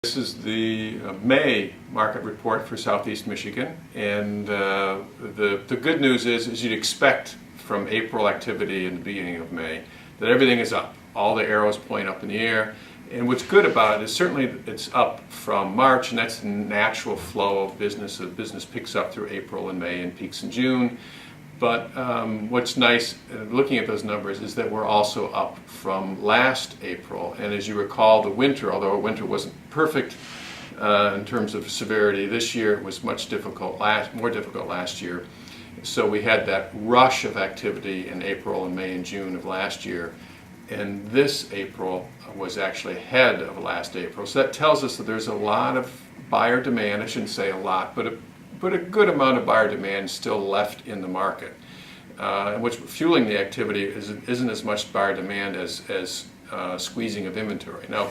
This is the May market report for Southeast Michigan, and the good news is you'd expect from April activity in the beginning of May that everything is up. All the arrows point up in the air, and what's good about it is certainly it's up from March, and that's the natural flow of business. The business picks up through April and May and peaks in June. But what's nice looking at those numbers is that we're also up from last April. And as you recall, the winter, although winter wasn't perfect in terms of severity this year, it was much more difficult last year. So we had that rush of activity in April and May and June of last year. And this April was actually ahead of last April. So that tells us that there's a lot of buyer demand. I shouldn't say a lot, but a good amount of buyer demand still left in the market. And what's fueling the activity isn't as much buyer demand as squeezing of inventory. Now,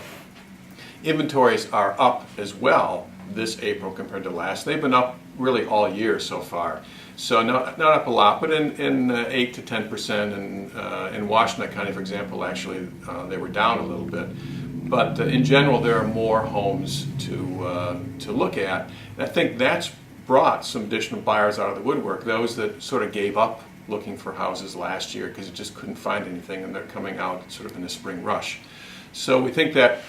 inventories are up as well this April compared to last. They've been up really all year so far. So not up a lot, but in 8 to 10%. And in Washtenaw County, for example, actually they were down a little bit. But in general, there are more homes to look at. And I think that's brought some additional buyers out of the woodwork, those that sort of gave up looking for houses last year because it just couldn't find anything, and they're coming out sort of in a spring rush. So we think that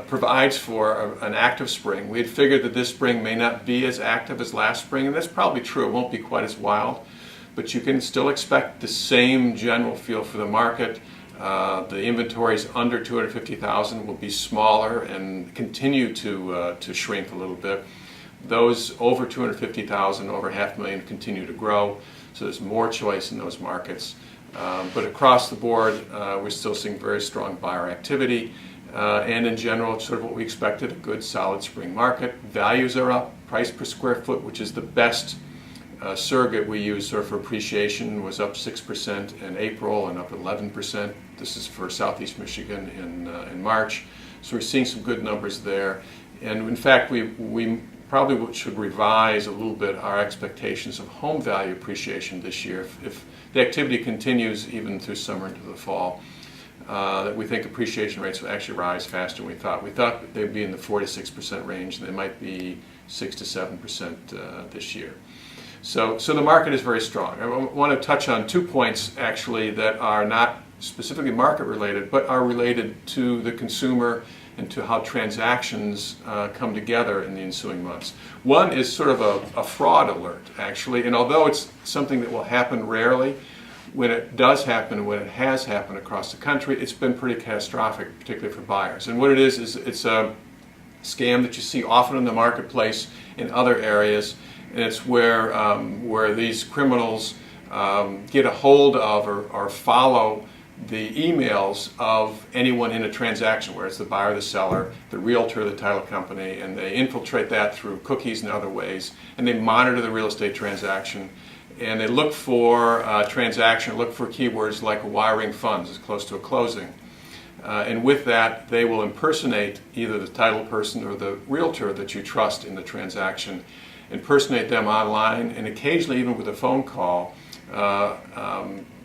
provides for an active spring. We had figured that this spring may not be as active as last spring, and that's probably true. It won't be quite as wild, but you can still expect the same general feel for the market. The inventories under 250,000 will be smaller and continue to shrink a little bit. Those over 250,000, over 500,000, continue to grow, so there's more choice in those markets. But across the board, we're still seeing very strong buyer activity, and in general, it's sort of what we expected, a good, solid spring market. Values are up. Price per square foot, which is the best surrogate we use sort of for appreciation, was up 6% in April and up 11%. This is for Southeast Michigan in March. So we're seeing some good numbers there. And in fact, we probably should revise a little bit our expectations of home value appreciation this year. If the activity continues even through summer into the fall, that we think appreciation rates will actually rise faster than we thought. We thought they'd be in the 4 to 6% range, and they might be 6 to 7% this year. So the market is very strong. I want to touch on 2 points actually that are not specifically market related, but are related to the consumer and to how transactions come together in the ensuing months. One is sort of a fraud alert, actually, and although it's something that will happen rarely, when it does happen, when it has happened across the country, it's been pretty catastrophic, particularly for buyers. And what it is it's a scam that you see often in the marketplace in other areas, and it's where these criminals get a hold of or follow the emails of anyone in a transaction, where it's the buyer, the seller, the realtor, the title company, and they infiltrate that through cookies and other ways, and they monitor the real estate transaction, and they look for look for keywords like wiring funds as close to a closing. And with that, they will impersonate either the title person or the realtor that you trust in the transaction, impersonate them online, and occasionally even with a phone call,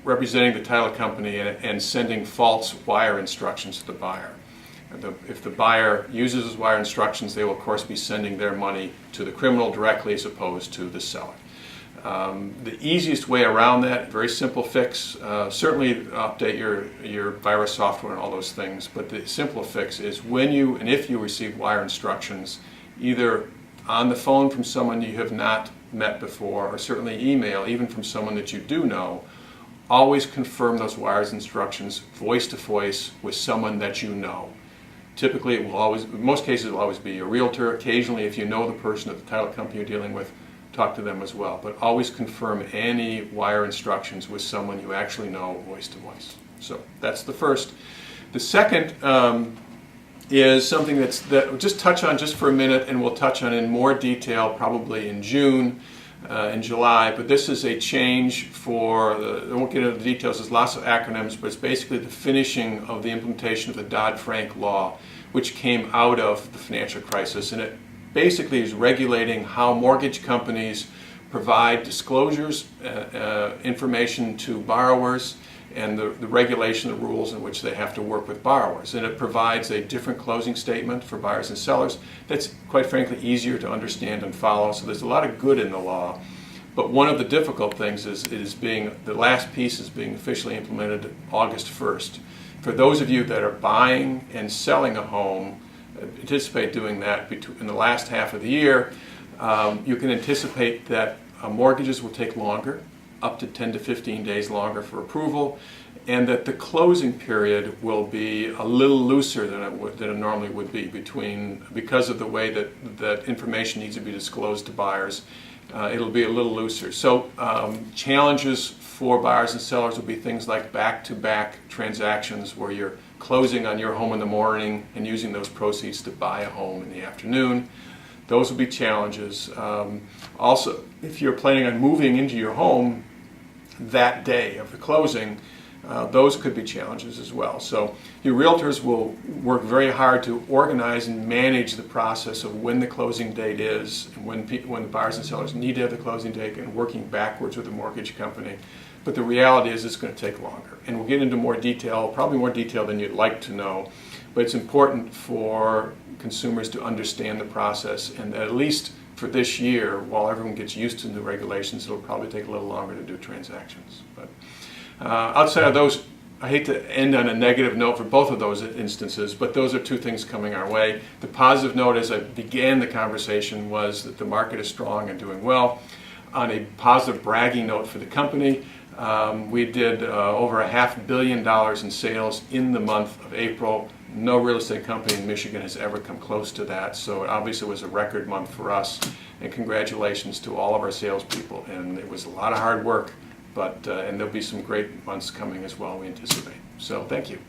representing the title company and sending false wire instructions to the buyer. If the buyer uses those wire instructions, they will of course be sending their money to the criminal directly as opposed to the seller. The easiest way around that, very simple fix, certainly update your virus software and all those things, but the simple fix is when you and if you receive wire instructions, either on the phone from someone you have not met before, or certainly email, even from someone that you do know, always confirm those wires instructions voice to voice with someone that you know. Typically, it will always, in most cases, it will always be a realtor. Occasionally, if you know the person at the title company you're dealing with, talk to them as well. But always confirm any wire instructions with someone you actually know voice to voice. So that's the first. The second is something that we'll just touch on just for a minute, and we'll touch on in more detail probably in June. In July, but this is a change for I won't get into the details, there's lots of acronyms, but it's basically the finishing of the implementation of the Dodd-Frank law, which came out of the financial crisis, and it basically is regulating how mortgage companies provide disclosures, information to borrowers, and the regulation, the rules in which they have to work with borrowers. And it provides a different closing statement for buyers and sellers that's, quite frankly, easier to understand and follow. So there's a lot of good in the law. But one of the difficult things is the last piece is being officially implemented August 1st. For those of you that are buying and selling a home, anticipate doing that in the last half of the year. You can anticipate that mortgages will take longer, up to 10 to 15 days longer for approval, and that the closing period will be a little looser than it normally would be because of the way that information needs to be disclosed to buyers. It'll be a little looser. So challenges for buyers and sellers will be things like back-to-back transactions where you're closing on your home in the morning and using those proceeds to buy a home in the afternoon. Those will be challenges. Also, if you're planning on moving into your home that day of the closing, those could be challenges as well. So your realtors will work very hard to organize and manage the process of when the closing date is and when the buyers and sellers need to have the closing date, and working backwards with the mortgage company. But the reality is it's going to take longer. And we'll get into more detail, probably more detail than you'd like to know. But it's important for consumers to understand the process, and at least for this year, while everyone gets used to the new regulations, it'll probably take a little longer to do transactions. But outside of those, I hate to end on a negative note for both of those instances, but those are two things coming our way. The positive note as I began the conversation was that the market is strong and doing well. On a positive bragging note for the company, we did over $500 million in sales in the month of April. No real estate company in Michigan has ever come close to that, so it obviously was a record month for us. And congratulations to all of our salespeople. And it was a lot of hard work, but and there'll be some great months coming as well, we anticipate. So thank you.